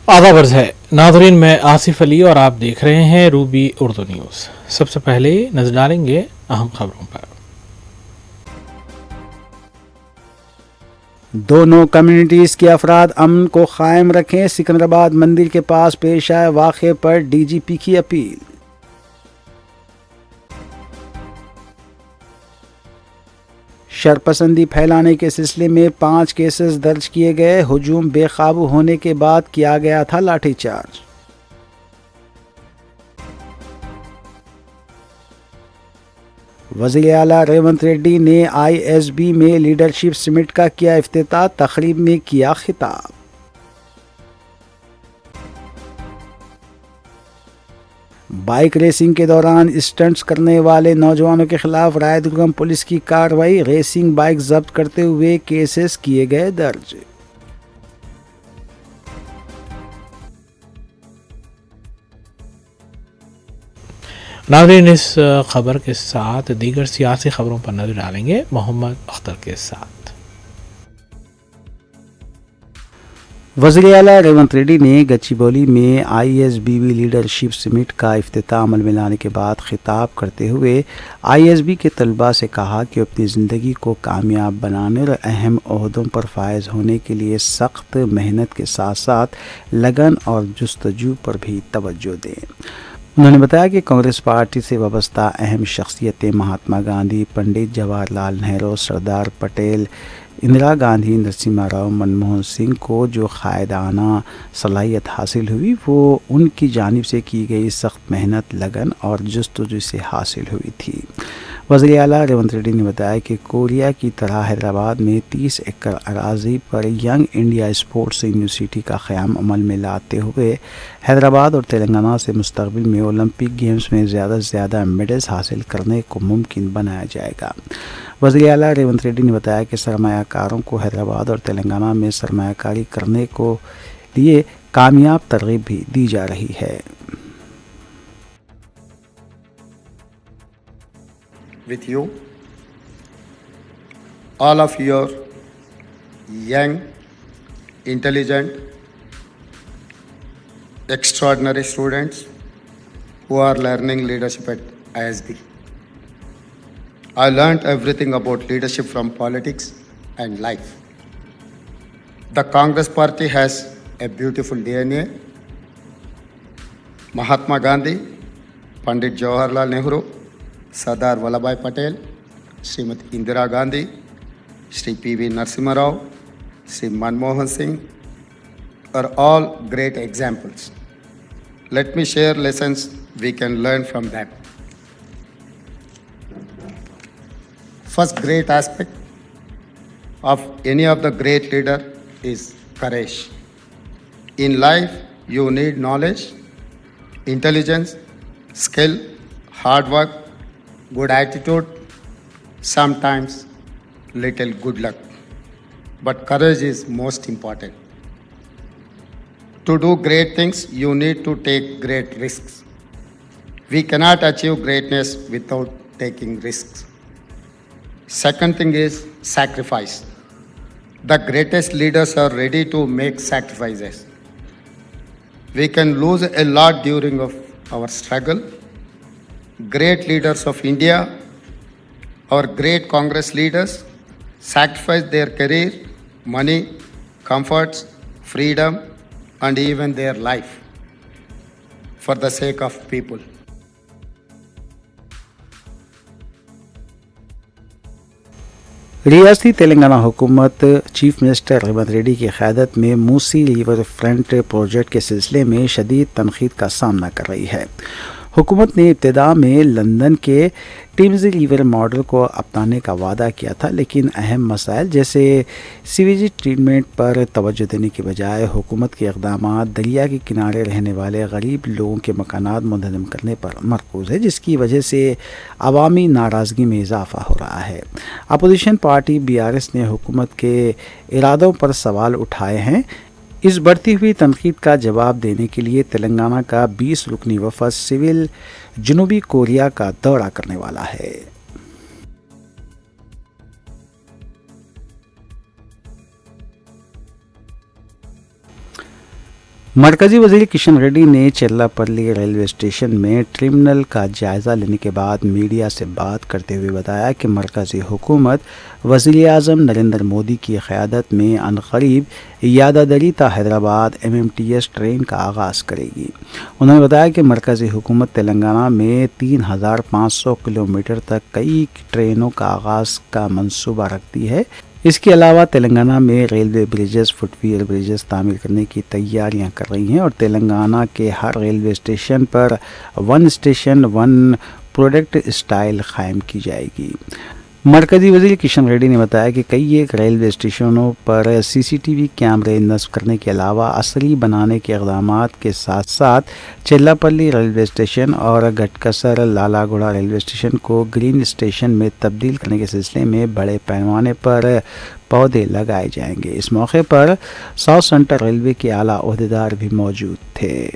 آداب عرض ہے ناظرین، میں آصف علی اور آپ دیکھ رہے ہیں روبی اردو نیوز۔ سب سے پہلے نظر ڈالیں گے اہم خبروں پر۔ دونوں کمیونٹیز کے افراد امن کو قائم رکھیں، سکندرآباد مندر کے پاس پیش آئے واقعے پر ڈی جی پی کی اپیل۔ شرپسندی پھیلانے کے سلسلے میں 5 کیسز درج کیے گئے، ہجوم بے قابو ہونے کے بعد کیا گیا تھا لاٹھی چارج۔ وزیر اعلیٰ ریونت ریڈی نے آئی ایس بی میں لیڈرشپ سمٹ کا کیا افتتاح، تقریب میں کیا خطاب۔ بائیک ریسنگ کے دوران اسٹنٹس کرنے والے نوجوانوں کے خلاف رائے دورم پولیس کی کارروائی، ریسنگ بائیک ضبط کرتے ہوئے کیسز کیے گئے درج۔ ناظرین، اس خبر کے ساتھ دیگر سیاسی خبروں پر نظر ڈالیں گے محمد اختر کے ساتھ۔ وزیر اعلیٰ ریونت ریڈی نے گچی بولی میں آئی ایس بی لیڈرشپ سمٹ کا افتتاح عمل میں لانے کے بعد خطاب کرتے ہوئے آئی ایس بی کے طلباء سے کہا کہ اپنی زندگی کو کامیاب بنانے اور اہم عہدوں پر فائز ہونے کے لیے سخت محنت کے ساتھ ساتھ لگن اور جستجو پر بھی توجہ دیں۔ انہوں نے بتایا کہ کانگریس پارٹی سے وابستہ اہم شخصیتیں مہاتما گاندھی، پنڈت جواہر لال نہرو، سردار پٹیل، اندرا گاندھی، نرسمہا راؤ، منموہن سنگھ کو جو قائدانہ صلاحیت حاصل ہوئی وہ ان کی جانب سے کی گئی سخت محنت، لگن اور جستجو سے حاصل ہوئی تھی۔ وزیر اعلیٰ ریونت ریڈی نے بتایا کہ کوریا کی طرح حیدرآباد میں 30 ایکڑ اراضی پر ینگ انڈیا اسپورٹس یونیورسٹی کا قیام عمل میں لاتے ہوئے حیدرآباد اور تلنگانہ سے مستقبل میں اولمپک گیمز میں زیادہ سے زیادہ میڈلز حاصل کرنے کو ممکن بنایا جائے گا۔ وزیر اعلیٰ ریونت ریڈی نے بتایا کہ سرمایہ کاروں کو حیدرآباد اور تلنگانہ میں سرمایہ کاری کرنے کو لیے کامیاب ترغیب بھی دی جا رہی ہے۔ With you, all of your young, intelligent, extraordinary students who are learning leadership at ISB. I learned everything about leadership from politics and life. The Congress Party has a beautiful DNA. Mahatma Gandhi, Pandit Jawaharlal Nehru, Sardar Vallabhbhai Patel, Srimati Indira Gandhi, Shri P.V. Narasimha Rao, Shri Manmohan Singh are all great examples. Let me share lessons we can learn from them. First great aspect of any of the great leader is courage. In life, you need knowledge, intelligence, skill, hard work, good attitude, sometimes little good luck. But courage is most important. To do great things, you need to take great risks. We cannot achieve greatness without taking risks. Second thing is sacrifice. The greatest leaders are ready to make sacrifices. We can lose a lot during our struggle. Great leaders of India, our great Congress leaders, sacrificed their career, money, comforts, freedom, and even their life for the sake of people. ریاستی تلنگانہ حکومت chief minister Revanth Reddy کی قیادت میں موسی river front project کے سلسلے میں شدید تنقید کا سامنا کر رہی ہے۔ حکومت نے ابتدا میں لندن کے ٹیمز ریور ماڈل کو اپنانے کا وعدہ کیا تھا، لیکن اہم مسائل جیسے سیویج ٹریٹمنٹ پر توجہ دینے کے بجائے حکومت کے اقدامات دریا کے کنارے رہنے والے غریب لوگوں کے مکانات منہدم کرنے پر مرکوز ہے، جس کی وجہ سے عوامی ناراضگی میں اضافہ ہو رہا ہے۔ اپوزیشن پارٹی BRS نے حکومت کے ارادوں پر سوال اٹھائے ہیں۔ اس بڑھتی ہوئی تنقید کا جواب دینے کے لیے تلنگانہ کا 20 رکنی وفد سول جنوبی کوریا کا دورہ کرنے والا ہے۔ مرکزی وزیر کشن ریڈی نے چیلاپلی ریلوے اسٹیشن میں ٹرمینل کا جائزہ لینے کے بعد میڈیا سے بات کرتے ہوئے بتایا کہ مرکزی حکومت وزیر اعظم نریندر مودی کی قیادت میں عنقریب یادادری تا حیدرآباد MMTS ٹرین کا آغاز کرے گی۔ انہوں نے بتایا کہ مرکزی حکومت تلنگانہ میں 3500 کلومیٹر تک کئی ٹرینوں کا آغاز کا منصوبہ رکھتی ہے۔ اس کے علاوہ تلنگانہ میں railway bridges, foot over bridges تعمیر کرنے کی تیاریاں کر رہی ہیں اور تلنگانہ کے ہر ریلوے اسٹیشن پر one station one product style قائم کی جائے گی۔ مرکزی وزیر کشن ریڈی نے بتایا کہ کئی ایک ریلوے اسٹیشنوں پر CCTV کیمرے نصب کرنے کے علاوہ عصری بنانے کے اقدامات کے ساتھ ساتھ چیلاپلی ریلوے اسٹیشن اور گٹکسر لالا گوڑا ریلوے اسٹیشن کو گرین اسٹیشن میں تبدیل کرنے کے سلسلے میں بڑے پیمانے پر پودے لگائے جائیں گے۔ اس موقع پر ساؤتھ سینٹرل ریلوے کے اعلیٰ عہدیدار بھی موجود تھے۔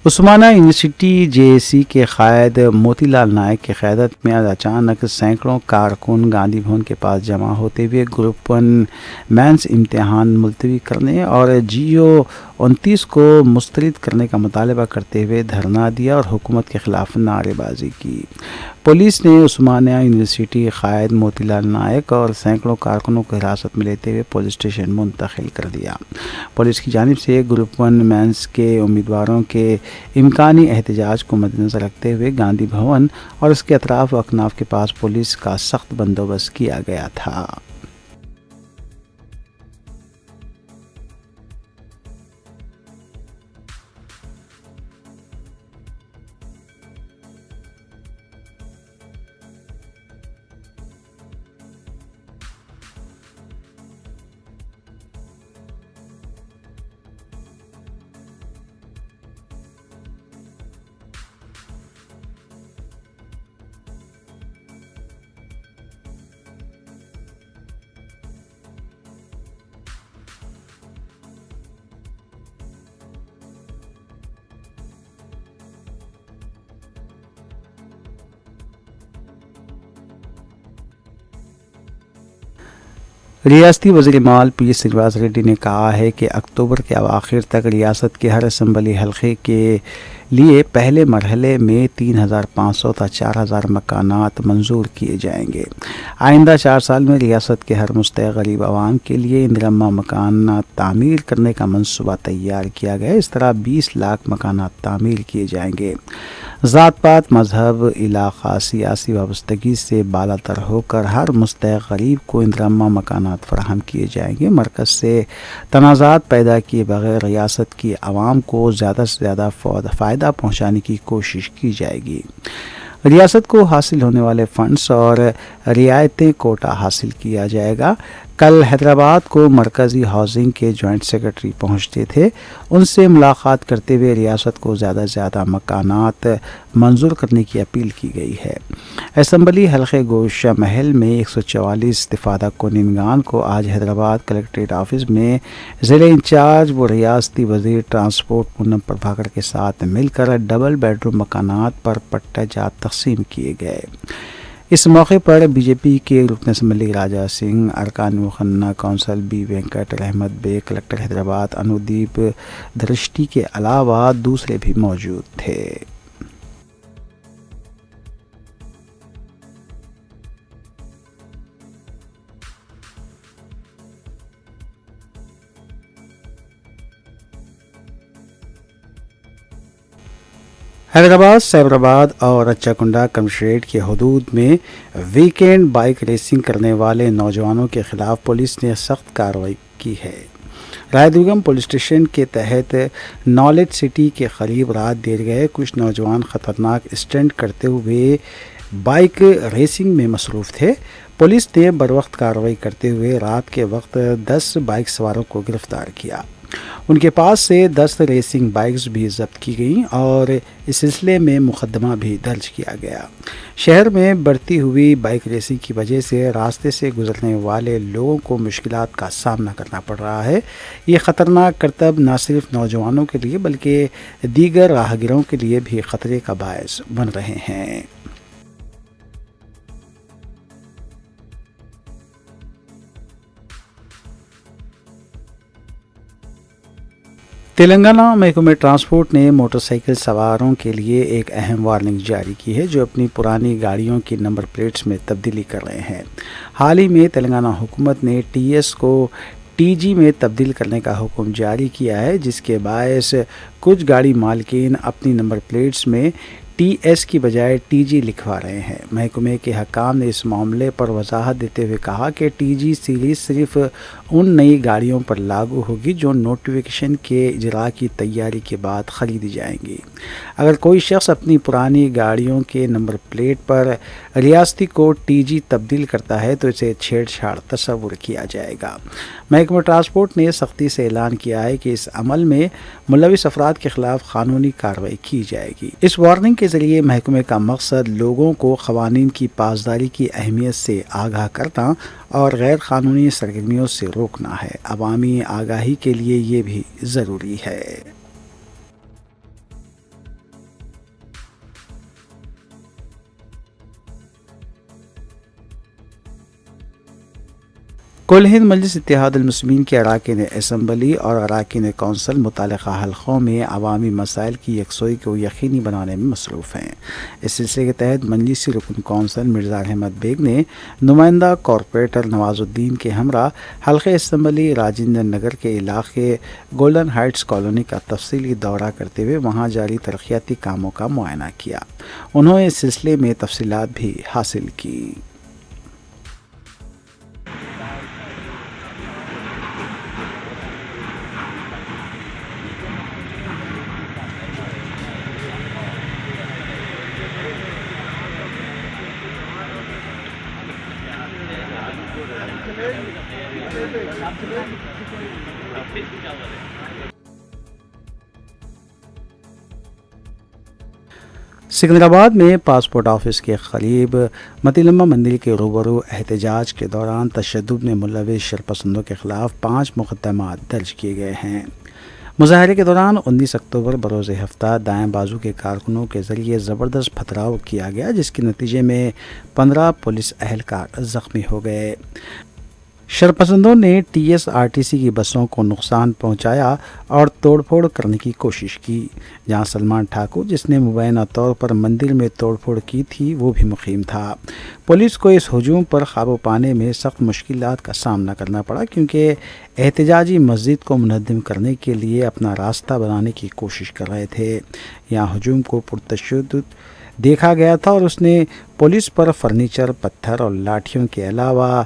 عثمانیہ یونیورسٹی JAC کے قائد موتی لال نائک کی قیادت میں اچانک سینکڑوں کارکن گاندھی بھون کے پاس جمع ہوتے ہوئے گروپ 1 مینس امتحان ملتوی کرنے اور GO 29 کو مسترد کرنے کا مطالبہ کرتے ہوئے دھرنا دیا اور حکومت کے خلاف نعرے بازی کی۔ پولیس نے عثمانیہ یونیورسٹی قائد موتی لال نائک اور سینکڑوں کارکنوں کو حراست میں لیتے ہوئے پولیس اسٹیشن منتقل کر دیا۔ پولیس کی جانب سے گروپ 1 مینس کے امیدواروں کے امکانی احتجاج کو مد نظر رکھتے ہوئے گاندھی بھون اور اس کے اطراف و اکناف کے پاس پولیس کا سخت بندوبست کیا گیا تھا۔ ریاستی وزیر مال P. سرینواس ریڈی نے کہا ہے کہ اکتوبر کے اواخر تک ریاست کے ہر اسمبلی حلقے کے لیے پہلے مرحلے میں 3500 تا 4000 مکانات منظور کیے جائیں گے۔ آئندہ 4 سال میں ریاست کے ہر مستحق غریب عوام کے لیے اندرمہ مکانات تعمیر کرنے کا منصوبہ تیار کیا گیا ہے۔ اس طرح 20 لاکھ مکانات تعمیر کیے جائیں گے۔ ذات پات، مذہب، علاقہ، سیاسی وابستگی سے بالا تر ہو کر ہر مستحق غریب کو اندرمہ مکانات فراہم کیے جائیں گے۔ مرکز سے تنازعات پیدا کیے بغیر ریاست کی عوام کو زیادہ سے زیادہ فائدہ پہنچانے کی کوشش کی جائے گی۔ ریاست کو حاصل ہونے والے فنڈز اور رعایتیں کوٹا حاصل کیا جائے گا۔ کل حیدرآباد کو مرکزی ہاؤسنگ کے جوائنٹ سیکرٹری پہنچتے تھے۔ ان سے ملاقات کرتے ہوئے ریاست کو زیادہ سے زیادہ مکانات منظور کرنے کی اپیل کی گئی ہے۔ اسمبلی حلقے گوشہ محل میں 144 استفادہ کنندگان کو آج حیدرآباد کلکٹریٹ آفس میں ضلع انچارج و ریاستی وزیر ٹرانسپورٹ پونم پربھاکر کے ساتھ مل کر ڈبل بیڈ روم مکانات پر پٹہ جات تقسیم کیے گئے۔ اس موقع پر BJP کے رکن اسمبلی راجا سنگھ، ارکان مخنہ کونسل B. وینکٹ رحمت بیگ، کلکٹر حیدرآباد انودیپ درشٹی کے علاوہ دوسرے بھی موجود تھے۔ حیدرآباد، سیبرآباد اور رچاکنڈا کمشریٹ کے حدود میں ویکینڈ بائک ریسنگ کرنے والے نوجوانوں کے خلاف پولیس نے سخت کارروائی کی ہے۔ رائے درگم پولیس اسٹیشن کے تحت نالج سٹی کے قریب رات دیر گئے کچھ نوجوان خطرناک اسٹنٹ کرتے ہوئے بائک ریسنگ میں مصروف تھے۔ پولیس نے بروقت کارروائی کرتے ہوئے رات کے وقت 10 بائک سواروں کو گرفتار کیا۔ ان کے پاس سے 10 ریسنگ بائکس بھی ضبط کی گئیں اور اس سلسلے میں مقدمہ بھی درج کیا گیا۔ شہر میں بڑھتی ہوئی بائک ریسنگ کی وجہ سے راستے سے گزرنے والے لوگوں کو مشکلات کا سامنا کرنا پڑ رہا ہے۔ یہ خطرناک کرتب نہ صرف نوجوانوں کے لیے بلکہ دیگر راہگیروں کے لیے بھی خطرے کا باعث بن رہے ہیں۔ تلنگانہ محکمہ ٹرانسپورٹ نے موٹر سائیکل سواروں کے لیے ایک اہم وارننگ جاری کی ہے جو اپنی پرانی گاڑیوں کی نمبر پلیٹس میں تبدیلی کر رہے ہیں۔ حال ہی میں تلنگانہ حکومت نے ٹی ایس کو ٹی جی میں تبدیل کرنے کا حکم جاری کیا ہے، جس کے باعث کچھ گاڑی مالکین اپنی نمبر پلیٹس میں ٹی ایس کی بجائے ٹی جی لکھوا رہے ہیں۔ محکمے کے حکام نے اس معاملے پر وضاحت دیتے ہوئے کہا کہ ٹی جی سیریز صرف ان نئی گاڑیوں پر لاگو ہوگی جو نوٹیفیکیشن کے اجراء کی تیاری کے بعد خریدی جائیں گی۔ اگر کوئی شخص اپنی پرانی گاڑیوں کے نمبر پلیٹ پر ریاستی کوڈ ٹی جی تبدیل کرتا ہے تو اسے چھیڑ چھاڑ تصور کیا جائے گا۔ محکمہ ٹرانسپورٹ نے سختی سے اعلان کیا ہے کہ اس عمل میں ملوث افراد کے خلاف قانونی کارروائی کی جائے گی۔ اس وارننگ کے ذریعے محکمے کا مقصد لوگوں کو قوانین کی پاسداری کی اہمیت سے آگاہ کرنا اور غیر قانونی سرگرمیوں سے روکنا ہے۔ عوامی آگاہی کے لیے یہ بھی ضروری ہے۔ کل ہند مجلس اتحاد المسلمین کے اراکین اسمبلی اور اراکین کونسل متعلقہ حلقوں میں عوامی مسائل کی یکسوئی کو یقینی بنانے میں مصروف ہیں۔ اس سلسلے کے تحت مجلسی رکن کونسل مرزا احمد بیگ نے نمائندہ کارپوریٹر نواز الدین کے ہمراہ حلقہ اسمبلی راجندر نگر کے علاقے گولڈن ہائٹس کالونی کا تفصیلی دورہ کرتے ہوئے وہاں جاری ترقیاتی کاموں کا معائنہ کیا۔ انہوں نے اس سلسلے میں تفصیلات بھی حاصل کی۔ سکندرآباد میں پاسپورٹ آفس کے قریب متیلمہ مندر کے روبرو احتجاج کے دوران تشدد میں ملوث شرپسندوں کے خلاف 5 مقدمات درج کیے گئے ہیں۔ مظاہرے کے دوران 19 اکتوبر بروز ہفتہ دائیں بازو کے کارکنوں کے ذریعے زبردست پتھراؤ کیا گیا، جس کے نتیجے میں 15 پولیس اہلکار زخمی ہو گئے۔ شرپسندوں نے T S R T C کی بسوں کو نقصان پہنچایا اور توڑ پھوڑ کرنے کی کوشش کی، جہاں سلمان ٹھاکر جس نے مبینہ طور پر مندر میں توڑ پھوڑ کی تھی وہ بھی مقیم تھا۔ پولیس کو اس ہجوم پر قابو پانے میں سخت مشکلات کا سامنا کرنا پڑا کیونکہ احتجاجی مسجد کو منہدم کرنے کے لیے اپنا راستہ بنانے کی کوشش کر رہے تھے۔ یہاں ہجوم کو پرتشدد دیکھا گیا تھا اور اس نے پولیس پر فرنیچر، پتھر اور لاٹھیوں کے علاوہ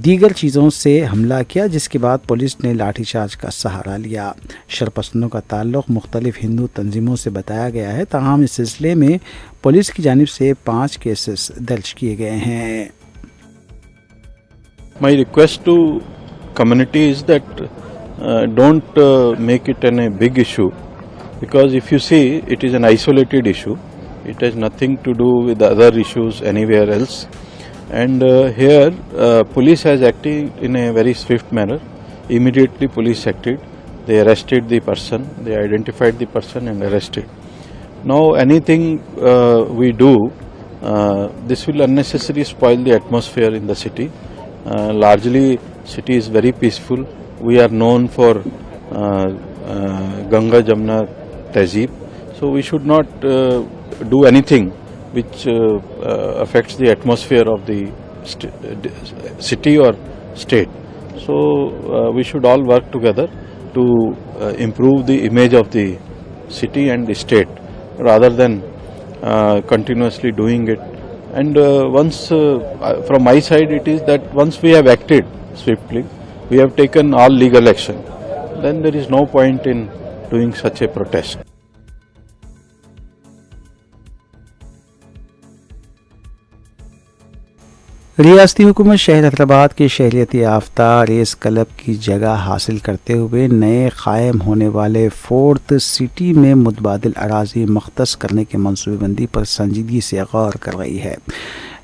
دیگر چیزوں سے حملہ کیا، جس کے بعد پولیس نے لاٹھی چارج کا سہارا لیا۔ شرپسندوں کا تعلق مختلف ہندو تنظیموں سے بتایا گیا ہے، تاہم اس سلسلے میں پولیس کی جانب سے 5 کیسز درج کیے گئے ہیں۔ My request to community is that don't make it a big issue, because if you see it is an isolated issue. It has nothing to do with the other issues anywhere else. And here police has acted in a very swift manner. Immediately police acted. They arrested the person. They identified the person and arrested. Now anything we do, this will unnecessarily spoil the atmosphere in the city. Largely city is very peaceful. We are known for Ganga Jamuna Tehzeeb. So we should not do anything which affects the atmosphere of the city or state. So we should all work together to improve the image of the city and the state. rather than continuously doing it. And once, from my side, it is that once we have acted swiftly, we have taken all legal action, then there is no point in doing such a protest. ریاستی حکومت شہر حیدرآباد کے شہریت یافتہ race club کی جگہ حاصل کرتے ہوئے نئے قائم ہونے والے فورتھ سٹی میں متبادل اراضی مختص کرنے کے منصوبہ بندی پر سنجیدگی سے غور کر رہی ہے۔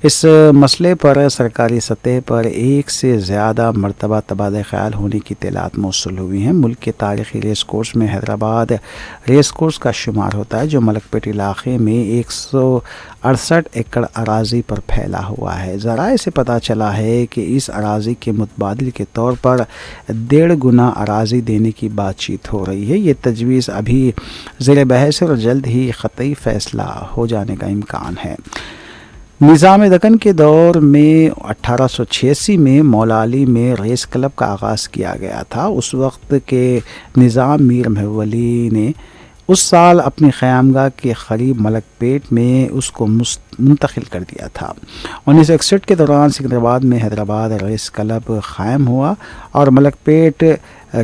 اس مسئلے پر سرکاری سطح پر ایک سے زیادہ مرتبہ تبادلہ خیال ہونے کی اطلاعات موصول ہوئی ہیں۔ ملک کے تاریخی ریس کورس میں حیدرآباد ریس کورس کا شمار ہوتا ہے، جو ملک پیٹ علاقے میں 168 ایکڑ اراضی پر پھیلا ہوا ہے۔ ذرائع سے پتہ چلا ہے کہ اس اراضی کے متبادل کے طور پر 1.5 گنا اراضی دینے کی بات چیت ہو رہی ہے۔ یہ تجویز ابھی زیر بحث ہے اور جلد ہی قطعی فیصلہ ہو جانے کا امکان ہے۔ نظام دکن کے دور میں 1886 میں مولا علی میں ریس کلب کا آغاز کیا گیا تھا۔ اس وقت کے نظام میر محبوب علی نے اس سال اپنی قیامگاہ کے قریب ملک پیٹ میں اس کو منتقل کر دیا تھا۔ 1961 کے دوران سکندرآباد میں حیدرآباد ریس کلب قائم ہوا اور ملک پیٹ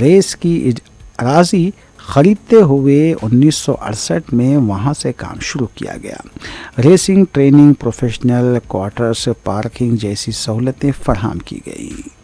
ریس کی اراضی خریدتے ہوئے 1968 میں وہاں سے کام شروع کیا گیا۔ Racing training, professional quarters, parking جیسی سہولتیں فراہم کی گئیں۔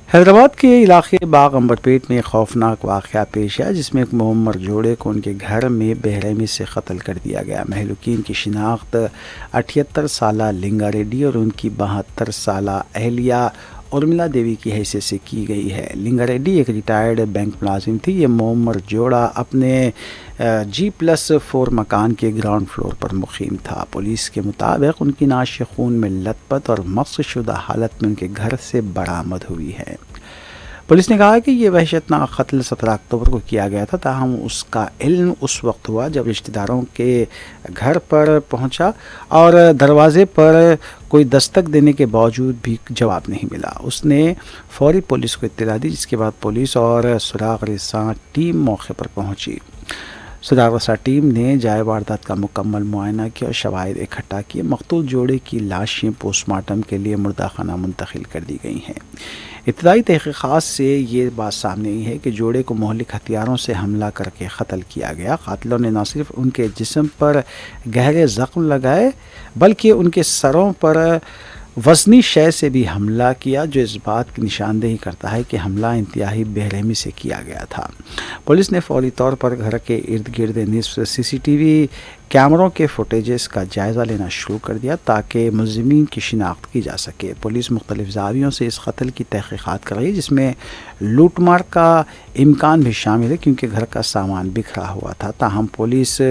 حیدرآباد کے علاقے باغ امبرپیٹ میں ایک خوفناک واقعہ پیش آیا، جس میں ایک معمر جوڑے کو ان کے گھر میں بے رحمی سے قتل کر دیا گیا۔ مہلوکین کی شناخت 78 سالہ لنگا ریڈی اور ان کی 72 سالہ اہلیہ ارملا دیوی کی حیثیت سے کی گئی ہے۔ لنگا ریڈی ایک ریٹائرڈ بینک ملازم تھی۔ یہ معمر جوڑا اپنے G+4 مکان کے گراؤنڈ فلور پر مقیم تھا۔ پولیس کے مطابق ان کی نعش خون میں لت پت اور مقص شدہ حالت میں ان کے گھر سے برآمد ہوئی ہے۔ پولیس نے کہا کہ یہ وحشتناک قتل 17 اکتوبر کو کیا گیا تھا، تاہم اس کا علم اس وقت ہوا جب رشتہ داروں کے گھر پر پہنچا اور دروازے پر کوئی دستک دینے کے باوجود بھی جواب نہیں ملا۔ اس نے فوری پولیس کو اطلاع دی، جس کے بعد پولیس اور سراغ رساں ٹیم موقع پر پہنچی۔ سراغ رساں ٹیم نے جائے واردات کا مکمل معائنہ کیا اور شواہد اکٹھا کیے۔ مقتول جوڑے کی لاشیں پوسٹ مارٹم کے لیے مردہ خانہ منتقل کر دی گئی ہیں۔ ابتدائی تحقیقات سے یہ بات سامنے آئی ہے کہ جوڑے کو مہلک ہتھیاروں سے حملہ کر کے قتل کیا گیا۔ قاتلوں نے نہ صرف ان کے جسم پر گہرے زخم لگائے بلکہ ان کے سروں پر وزنی شے سے بھی حملہ کیا، جو اس بات کی نشاندہی کرتا ہے کہ حملہ انتہائی بے رحمی سے کیا گیا تھا۔ پولیس نے فوری طور پر گھر کے ارد گرد نصف CCTV کیمروں کے فوٹیجز کا جائزہ لینا شروع کر دیا تاکہ ملزمین کی شناخت کی جا سکے۔ پولیس مختلف زاویوں سے اس قتل کی تحقیقات کر رہی ہے، جس میں لوٹ مار کا امکان بھی شامل ہے کیونکہ گھر کا سامان بکھرا ہوا تھا۔ تاہم پولیس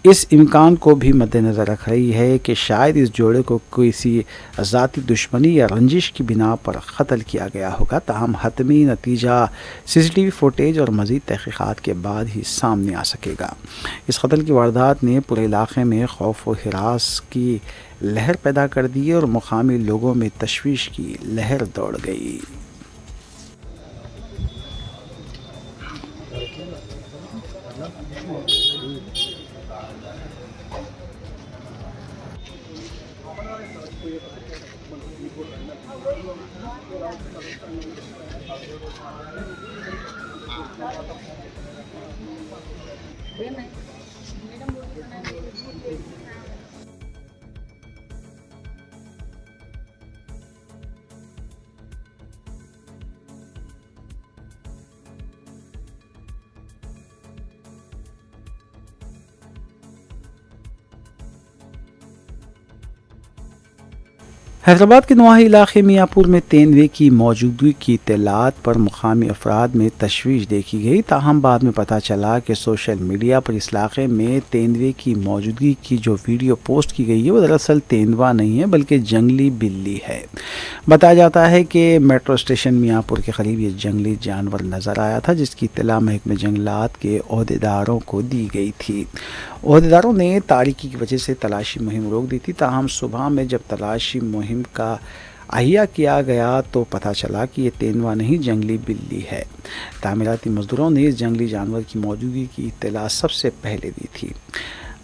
اس امکان کو بھی مد نظر رکھ رہی ہے کہ شاید اس جوڑے کو کسی ذاتی دشمنی یا رنجش کی بنا پر قتل کیا گیا ہوگا۔ تاہم حتمی نتیجہ CCTV فوٹیج اور مزید تحقیقات کے بعد ہی سامنے آ سکے گا۔ اس قتل کی واردات نے پورے علاقے میں خوف و ہراس کی لہر پیدا کر دی اور مقامی لوگوں میں تشویش کی لہر دوڑ گئی۔ حیدرآباد کے نواحی علاقے میاں پور میں تیندوے کی موجودگی کی اطلاعات پر مقامی افراد میں تشویش دیکھی گئی، تاہم بعد میں پتہ چلا کہ سوشل میڈیا پر اس علاقے میں تیندوے کی موجودگی کی جو ویڈیو پوسٹ کی گئی ہے وہ دراصل تیندوا نہیں ہے بلکہ جنگلی بلی ہے۔ بتایا جاتا ہے کہ میٹرو اسٹیشن میاں پور کے قریب یہ جنگلی جانور نظر آیا تھا، جس کی اطلاع محکمہ جنگلات کے عہدیداروں کو دی گئی تھی۔ عہدیداروں نے تاریکی کی وجہ سے تلاشی مہم روک دی تھی، تاہم صبح میں جب تلاشی مہم کا احیا کیا گیا تو پتہ چلا کہ یہ تیندوا نہیں جنگلی بلی ہے۔ تعمیراتی مزدوروں نے اس جنگلی جانور کی موجودگی کی اطلاع سب سے پہلے دی تھی۔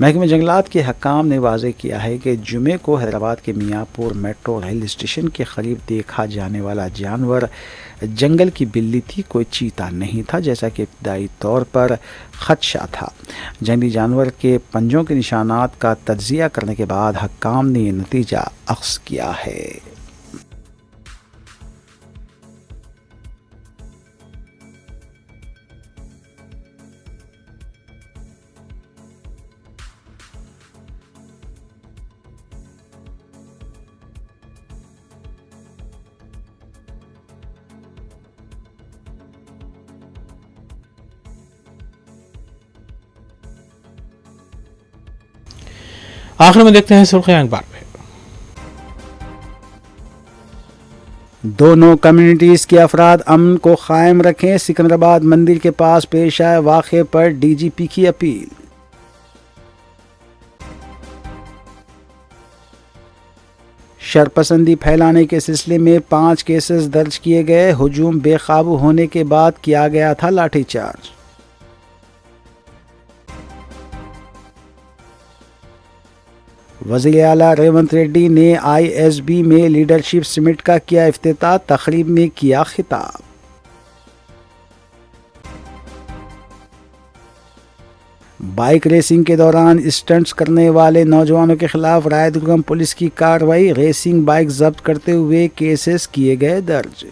محکمہ جنگلات کے حکام نے واضح کیا ہے کہ جمعے کو حیدرآباد کے میاں پور میٹرو ریل اسٹیشن کے قریب دیکھا جانے والا جانور جنگل کی بلی تھی، کوئی چیتا نہیں تھا، جیسا کہ ابتدائی طور پر خدشہ تھا۔ جنگلی جانور کے پنجوں کے نشانات کا تجزیہ کرنے کے بعد حکام نے یہ نتیجہ اخذ کیا ہے۔ آخر میں دیکھتے ہیں سرخیاں اخبار میں۔ دونوں کمیونٹیز کے افراد امن کو قائم رکھیں، سکندرآباد مندر کے پاس پیش آئے واقعے پر ڈی جی پی کی اپیل۔ شرپسندی پھیلانے کے سلسلے میں 5 کیسز درج کیے گئے، ہجوم بے قابو ہونے کے بعد کیا گیا تھا لاٹھی چارج۔ وزیر اعلیٰ ریونت ریڈی نے آئی ایس بی میں لیڈرشپ سمٹ کا کیا افتتاح، تقریب میں کیا خطاب۔ بائیک ریسنگ کے دوران اسٹنٹس کرنے والے نوجوانوں کے خلاف رائے درگم پولیس کی کارروائی، ریسنگ بائیک ضبط کرتے ہوئے کیسز کیے گئے درج۔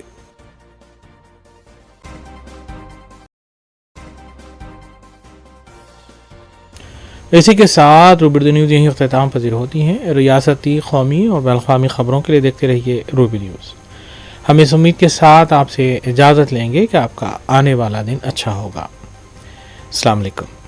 اسی کے ساتھ روبی اردو نیوز یہیں اختتام پذیر ہوتی ہیں۔ ریاستی، قومی اور بین الاقوامی خبروں کے لیے دیکھتے رہیے روبی نیوز۔ ہم اس امید کے ساتھ آپ سے اجازت لیں گے کہ آپ کا آنے والا دن اچھا ہوگا۔ السلام علیکم۔